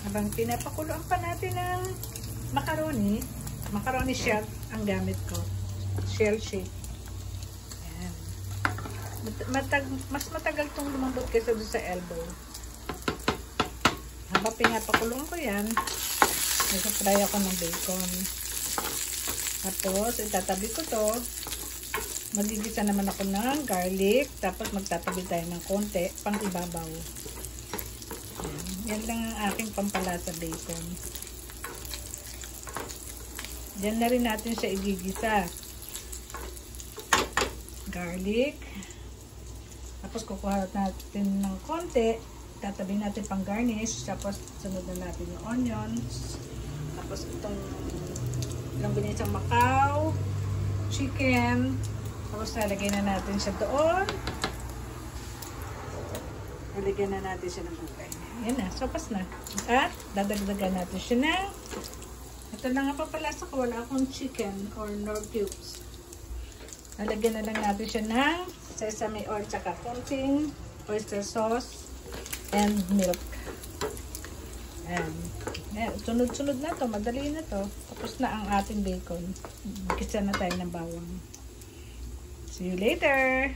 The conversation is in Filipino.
Habang pinapakuluan pa natin ng macaroni. Macaroni shell ang gamit ko. Shell shape. Ayan. Mas matagal itong lumambot kaysa doon sa elbow. Habang pinapakulong ko yan, nagsa-fry ako ng bacon. Tapos, itatabi ko to. Magigisa naman ako ng garlic. Tapos, magtatabi tayo ng konti pang ibabaw. Yan lang ang aking pampalasa bacon. Diyan na rin natin siya igigisa. Garlic. Tapos, kukuha natin ng konti. Tatabi natin pang garnish. Tapos, sunod na natin yung onions. Tapos, itong ginisang Macau, chicken. Tapos, lalagay na natin siya doon. Lalagyan na natin siya ng gulay. Yan na, sopas na. At, dadagdagan natin siya ng ito na nga papalasa ko. Wala akong chicken or nor cubes. Lalagyan na lang natin siya ng sesame oil tsaka konting oyster sauce and milk. Ayan. Sunod-sunod na to. Madali na to. Tapos na ang ating bacon. Gisa na tayo ng bawang. See you later!